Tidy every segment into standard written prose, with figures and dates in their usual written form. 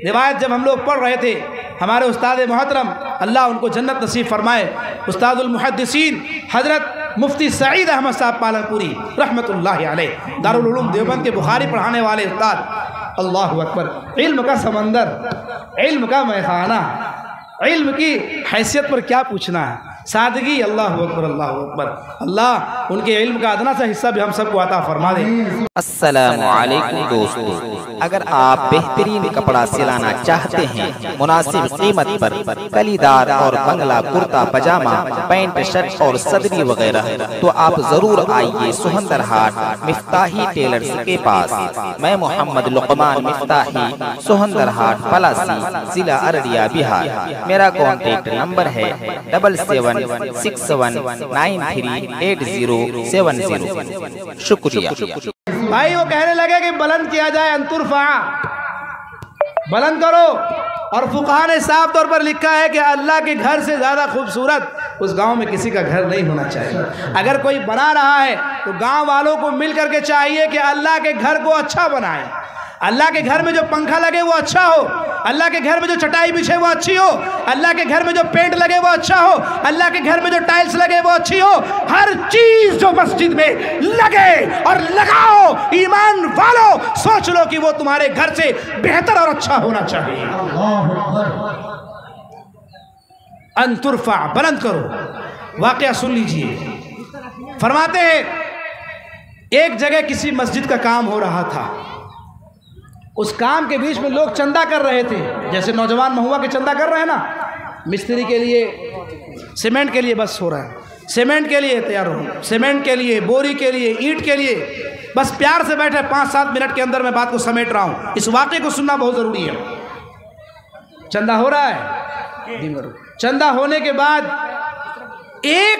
रिवायत जब हम लोग पढ़ रहे थे, हमारे उस्ताद मोहतरम अल्लाह उनको जन्नत नसीब फरमाए, उस्तादुल मुहद्दिसीन हज़रत मुफ्ती सईद अहमद साहब पालनपुरी रहमतुल्लाहि अलैह, दारुल उलूम देवबंद के बुखारी पढ़ाने वाले उस्ताद। अल्लाहु अकबर। इल्म का समंदर, इल्म का मैखाना, इल्म की हैसियत पर क्या पूछना है, सादगी। अल्लाह अकबर, अल्लाह अकबर। अल्लाह उनके इल्म का अदना सा हिस्सा भी हम सबको अता फरमा दे। अस्सलामु अलैकुम दोस्तों, अगर आप बेहतरीन कपड़ा सिलाना चाहते हैं मुनासिब कीमत पर, कलीदार और बंगला कुर्ता पजामा, पैंट शर्ट और सदरी वगैरह, तो आप जरूर आइए सुहंदर हाट मिफ्ताही टेलर्स के पास। मैं मोहम्मद लुकमान मिफ्ताही, सुहंदर हाट पलासी, जिला अररिया, बिहार। मेरा कॉन्टेक्ट नंबर है 7761938070। शुक्रिया भाई। वो कहने लगे कि बुलंद किया जाए, अंतुरफा, बुलंद करो। और फुकहा ने साफ तौर पर लिखा है कि अल्लाह के घर से ज़्यादा खूबसूरत उस गांव में किसी का घर नहीं होना चाहिए। अगर कोई बना रहा है तो गांव वालों को मिल करके चाहिए कि अल्लाह के घर को अच्छा बनाए। अल्लाह के घर में जो पंखा लगे वो अच्छा हो, अल्लाह के घर में जो चटाई बिछे वो अच्छी हो, अल्लाह के घर में जो पेंट लगे वो अच्छा हो, अल्लाह के घर में जो टाइल्स लगे वो अच्छी हो। हर चीज जो मस्जिद में लगे और लगाओ, ईमान वालों सोच लो कि वो तुम्हारे घर से बेहतर और अच्छा होना चाहिए। अंतुरफा, बुलंद करो। वाकया सुन लीजिए। फरमाते हैं एक जगह किसी मस्जिद का काम हो रहा था। उस काम के बीच में लोग चंदा कर रहे थे, जैसे नौजवान महुआ के चंदा कर रहे हैं ना, मिस्त्री के लिए, सीमेंट के लिए बस हो रहा है, सीमेंट के लिए तैयार हो, सीमेंट के लिए, बोरी के लिए, ईंट के लिए, बस प्यार से बैठे 5-7 मिनट के अंदर मैं बात को समेट रहा हूँ। इस वाक़े को सुनना बहुत ज़रूरी है। चंदा हो रहा है, चंदा होने के बाद एक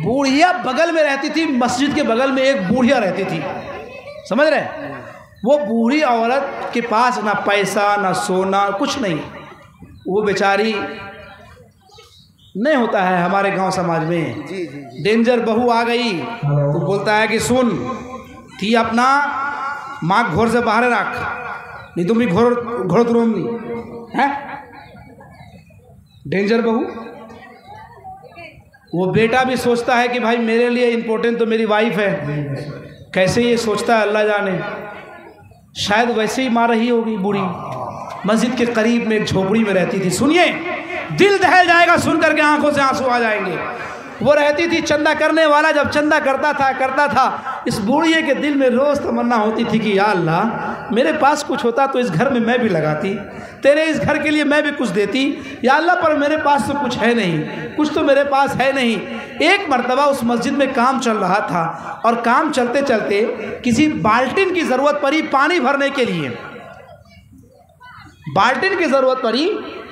बूढ़िया बगल में रहती थी, मस्जिद के बगल में एक बूढ़िया रहती थी, समझ रहे। वो बूढ़ी औरत के पास ना पैसा ना सोना कुछ नहीं, वो बेचारी नहीं होता है हमारे गांव समाज में, डेंजर बहू आ गई तो बोलता है कि सुन थी अपना माँ घोर से बाहर रख, नहीं तुम भी घोर तुम है। डेंजर बहू। वो बेटा भी सोचता है कि भाई मेरे लिए इम्पोर्टेंट तो मेरी वाइफ है। कैसे ये सोचता है अल्लाह जाने, शायद वैसे ही मार रही होगी बूढ़ी। मस्जिद के करीब में एक झोपड़ी में रहती थी। सुनिए, दिल दहल जाएगा सुन करके, आंखों से आंसू आ जाएंगे। वो रहती थी, चंदा करने वाला जब चंदा करता था, इस बूढ़िए के दिल में रोज़ तमन्ना होती थी कि या अल्लाह मेरे पास कुछ होता तो इस घर में मैं भी लगाती, तेरे इस घर के लिए मैं भी कुछ देती, या अल्लाह पर मेरे पास तो कुछ है नहीं, कुछ तो मेरे पास है नहीं। एक मर्तबा उस मस्जिद में काम चल रहा था और काम चलते चलते किसी बाल्टिन की ज़रूरत पड़ी पानी भरने के लिए। बाल्टिन की ज़रूरत पड़ी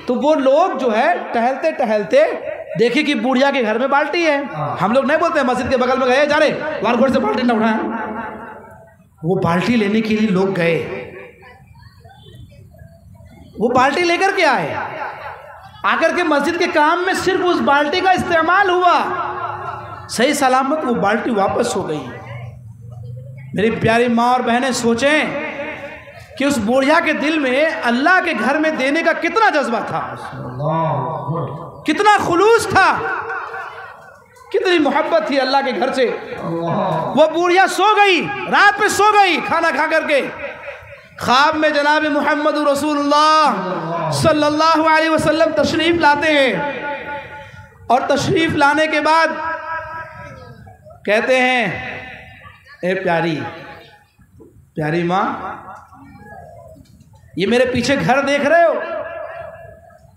तो वो लोग जो है टहलते टहलते देखे कि बुढ़िया के घर में बाल्टी है। हम लोग नहीं बोलते, मस्जिद के बगल में गए, जा रहे वार घोर से बाल्टी न उठाए। वो बाल्टी लेने के लिए लोग गए, वो बाल्टी लेकर के आए। आकर के मस्जिद के काम में सिर्फ उस बाल्टी का इस्तेमाल हुआ, सही सलामत वो बाल्टी वापस हो गई। मेरी प्यारी माँ और बहनें सोचें कि उस बुढ़िया के दिल में अल्लाह के घर में देने का कितना जज्बा था, कितना खुलूस था, कितनी मोहब्बत थी अल्लाह के घर से। वो बुढ़िया सो गई, रात में सो गई खाना खा करके। ख्वाब में जनाब मोहम्मद रसूलुल्लाह सल्लल्लाहु अलैहि वसल्लम तशरीफ़ लाते हैं और तशरीफ़ लाने के बाद कहते हैं, ए प्यारी प्यारी माँ, ये मेरे पीछे घर देख रहे हो?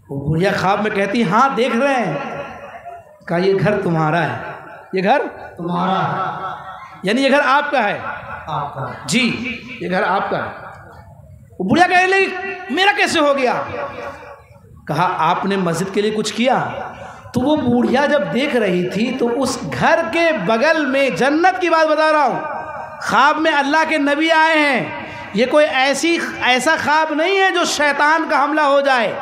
वो बुढ़िया ख्वाब में कहती, हाँ देख रहे हैं। कहा ये घर तुम्हारा है, ये घर तुम्हारा है, यानी ये घर आपका है? आपका जी, ये घर आपका है। वो बुढ़िया कहने लगी मेरा कैसे हो गया? कहा आपने मस्जिद के लिए कुछ किया? तो वो बुढ़िया जब देख रही थी तो उस घर के बगल में, जन्नत की बात बता रहा हूँ, ख्वाब में अल्लाह के नबी आए हैं। ये कोई ऐसा ख्वाब नहीं है जो शैतान का हमला हो जाए।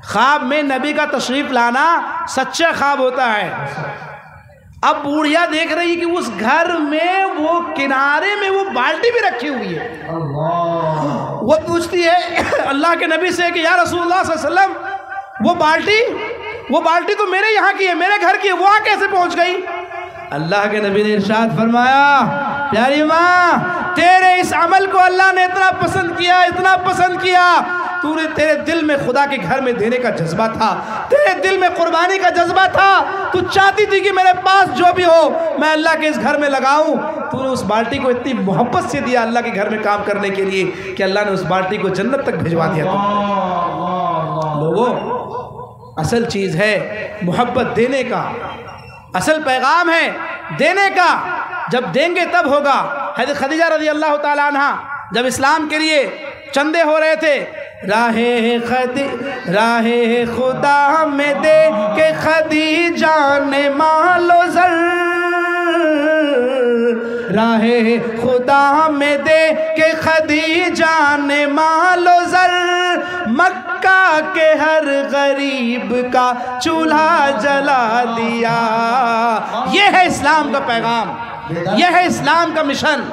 ख्वाब में नबी का तशरीफ़ लाना सच्चा ख्वाब होता है। अब बूढ़िया देख रही कि उस घर में वो किनारे में वो बाल्टी भी रखी हुई है। वो पूछती है अल्लाह के नबी से कि या रसूलुल्लाह सल्लल्लाहु अलैहि वसल्लम वो बाल्टी तो मेरे यहाँ की है, मेरे घर की है, वहाँ कैसे पहुँच गई? अल्लाह के नबी ने इरशाद फरमाया, प्यारी माँ, तेरे इस अमल को अल्लाह ने इतना पसंद किया, इतना पसंद किया, तेरे दिल में खुदा के घर में देने का जज्बा था, तेरे दिल में कुर्बानी का जज्बा था, तू चाहती थी कि मेरे पास जो भी हो मैं अल्लाह के इस घर में लगाऊं। तूने उस बाल्टी को इतनी मोहब्बत से दिया अल्लाह के घर में काम करने के लिए कि अल्लाह ने उस बाल्टी को जन्नत तक भिजवा दिया। लोगों, असल चीज़ है मोहब्बत देने का, असल पैगाम है देने का। जब देंगे तब होगा। हज़रत खदीजा रज़ी अल्लाह ताला अन्हा जब इस्लाम के लिए चंदे हो रहे थे, राहे खुदा में दे के खदीजा ने मालो ज़र, राहे खुदा में दे के खदीजा ने मालो ज़र, मक्का के हर गरीब का चूल्हा जला दिया। ये है इस्लाम का पैगाम, यह है इस्लाम का मिशन,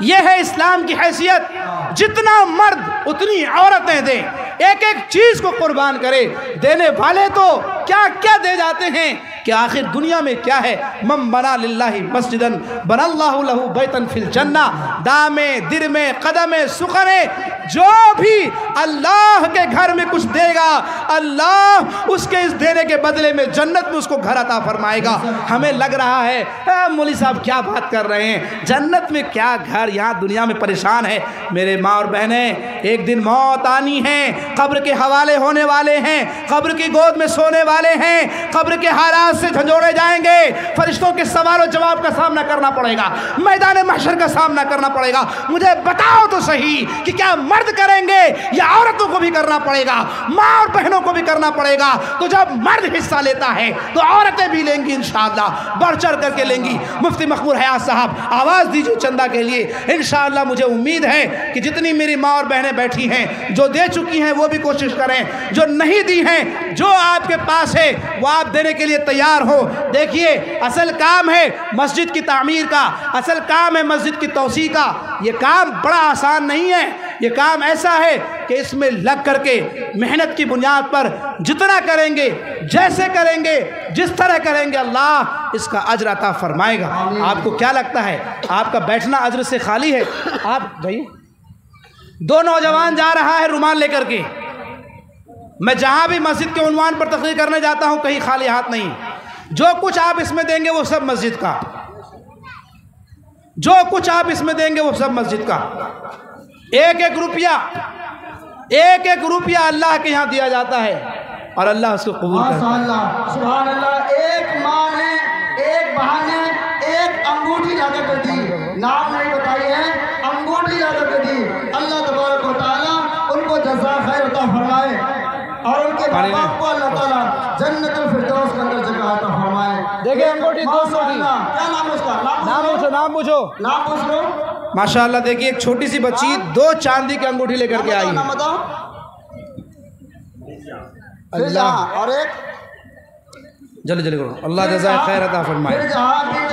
यह है इस्लाम की हैसियत। जितना मर्द उतनी औरतें दें, एक एक चीज़ को कुर्बान करे। देने वाले तो क्या क्या दे जाते हैं कि आखिर दुनिया में क्या है। मम बना लिल्लाहि मस्जिदन बनल्लाहु लहू बैतन फिल जन्ना, दामे दिरमे कदमे सुखने, जो भी अल्लाह के घर में कुछ देगा अल्लाह उसके इस देने के बदले में जन्नत में उसको घर अता फरमाएगा। हमें लग रहा है मौलवी साहब क्या बात कर रहे हैं, जन्नत में क्या घर, यहाँ दुनिया में परेशान है। मेरे माँ और बहनें, एक दिन मौत आनी है, कब्र के हवाले होने वाले हैं, कब्र की गोद में सोने वाले हैं, कब्र के हालात से झंझोड़े जाएंगे, फरिश्तों के सवाल और जवाब का सामना करना पड़ेगा, मैदान महशर का सामना करना पड़ेगा। मुझे बताओ तो सही कि क्या मर्द करेंगे या औरतों को भी करना पड़ेगा, माँ और बहनों को भी करना पड़ेगा। तो जब मर्द हिस्सा लेता है तो औरतें भी लेंगी, इंशाअल्लाह बढ़ चढ़ करके लेंगी। मुफ्ती मखबूल हयात साहब आवाज़ दीजिए चंदा के लिए। इंशाअल्लाह मुझे उम्मीद है कि जितनी मेरी माँ और बहनें बैठी हैं, जो दे चुकी हैं वो भी कोशिश करें, जो नहीं दी हैं, जो आपके पास है वो आप देने के लिए तैयार हो। देखिए, असल काम है मस्जिद की तामीर का, असल काम है मस्जिद की तौसी का। ये काम बड़ा आसान नहीं है, ये काम ऐसा है कि इसमें लग करके मेहनत की बुनियाद पर जितना करेंगे, जैसे करेंगे, जिस तरह करेंगे, अल्लाह इसका अज्र अता फरमाएगा। आपको क्या लगता है आपका बैठना अज्र से खाली है? आप जाइए। दो नौजवान जा रहा है रुमाल लेकर के। मैं जहाँ भी मस्जिद के उन्वान पर तकरीर करने जाता हूँ कहीं खाली हाथ नहीं। जो कुछ आप इसमें देंगे वो सब मस्जिद का, जो कुछ आप इसमें देंगे वो सब मस्जिद का। एक एक रुपया अल्लाह के यहाँ दिया जाता है और अल्लाह उसको कबूल करता है। सुभान अल्लाह। एक माँ ने, एक बहन ने एक अंगूठी लाकर के दी, नाम नहीं बताई है, अंगूठी लाकर के दी। अल्लाह तबारक व तआला उनको जज़ा खैर अता फरमाए और उनके बाप को अल्लाह ताला जन्नतुल फिरदौस के अंदर जगह अता फरमाए। देखिए अंगूठी 200 की। क्या नाम है उसका? नाम पूछो। नाम पूछ लो। माशाअल्लाह। देखिए एक छोटी सी बच्ची 2 चांदी की अंगूठी लेकर के आई है। नाम बताओ। अल्लाह। और एक जल्दी करो, अल्लाह जज़ा खैर अता फरमाए।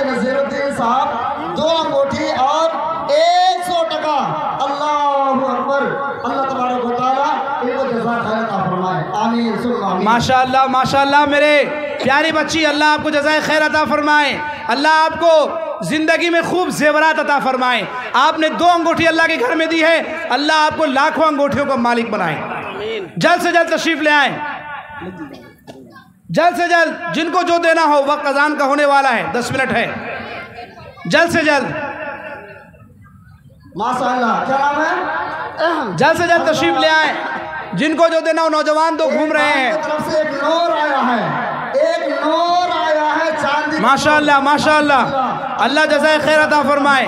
नज़ीरुद्दीन साहब 2 अंगूठी और 100 टका। अल्लाहु अकबर। अल्लाह तबारक व तआला इनको जज़ा खैर अता फरमाए। आमीन सुम्मा आमीन। माशाअल्लाह माशाअल्लाह। मेरे प्यारी बच्ची, अल्लाह आपको जज़ाए खैर अता फरमाए, अल्लाह आपको ज़िंदगी में खूब जेवरात अता फरमाए। आपने 2 अंगूठी अल्लाह के घर में दी है, अल्लाह आपको लाखों अंगूठियों का मालिक बनाए। जल्द से जल्द तशरीफ़ ले आए, जल्द से जल्द। जिनको जो देना हो, वक्त अज़ान का होने वाला है, 10 मिनट है, जल्द से जल्द। माशाअल्लाह। क्या नाम है? जल्द से जल्द तशरीफ़ ले आए, जिनको जो देना हो। नौजवान तो घूम रहे हैं। तरफ से एक नूर आया है, एक नूर आया है चांदी। माशाअल्लाह माशाअल्लाह। अल्लाह जज़ाए खैर अता फरमाए।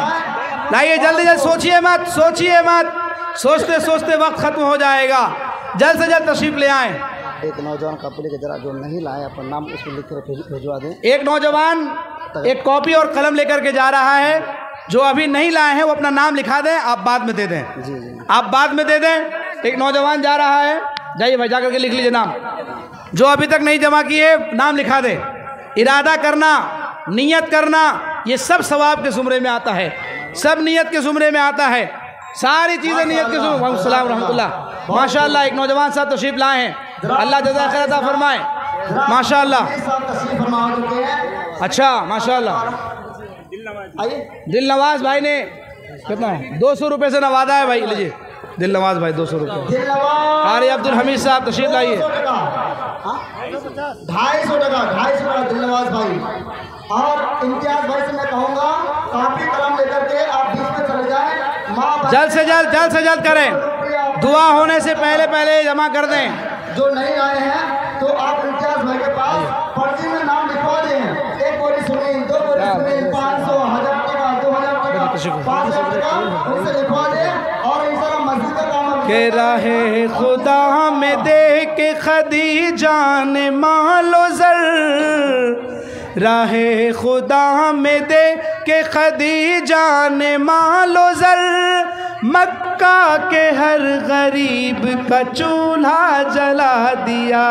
लाइए जल्दी जल्द, सोचिए मत, सोचिए मत, सोचते सोचते वक्त ख़त्म हो जाएगा। जल्द से जल्द तशरीफ़ ले आए। एक नौजवान कॉपी लेकर जरा, जो नहीं लाए अपना नाम उसको लिख कर भिजवा दें। एक नौजवान एक कॉपी और कलम लेकर के जा रहा है, जो अभी नहीं लाए हैं वो अपना नाम लिखा दें, आप बाद में दे दें। जी। आप बाद में दे दें। एक नौजवान जा रहा है, जाइए भाई, जा करके लिख लीजिए नाम। जो अभी तक नहीं जमा किए नाम लिखा दे। इरादा करना नियत करना, ये सब सवाब के ज़ुमरे में आता है, सब नियत के ज़ुमरे में आता है, सारी चीज़ें नियत के ज़ुमरे। वालेकुम सलाम रहमतुल्लाह। माशाअल्लाह एक नौजवान साहब तशरीफ़ लाए हैं, अल्लाह जज़ा खैर अता फरमाए। माशाअल्लाह, अच्छा माशाअल्लाह। दिल नवाज भाई ने कितना 200 रुपये से नवाजा है भाई, लीजिए दिल नवाज भाई 200 रुपये। कारी अब्दुल हमीद साहब तशरीफ लाइए। 250 टका दिल नवाज भाई। और इम्तियाज भाई से मैं कहूँगा कापी कलम लेकर के आप बीच में चले जाएं। जल्द से जल्द करें, दुआ होने से पहले जमा कर दें। जो नहीं आए हैं तो आप इम्तियाज भाई के पास पर्ची में नाम लिखवा दें। एक बोरी सुनील, 2 बोरी सुनील, 500, 1000 टका, 2000 टका, 5000 टका उनसे लिखवा दें। और इंशाल्लाह मस्जिद का काम के राहे खुदा में दे के खदीजा ने मालो जर, राहे खुदा में दे के खदीजा ने मालो जर, मक्का के हर गरीब का चूल्हा जला दिया।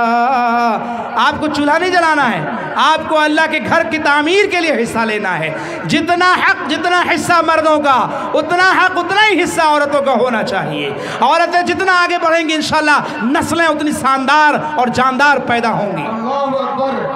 आपको चूल्हा नहीं जलाना है, आपको अल्लाह के घर की तामीर के लिए हिस्सा लेना है। जितना हक, जितना हिस्सा मर्दों का, उतना हक, उतना ही हिस्सा औरतों का होना चाहिए। औरतें जितना आगे बढ़ेंगी इंशाल्लाह नस्लें उतनी शानदार और जानदार पैदा होंगी। अल्लाहू अकबर।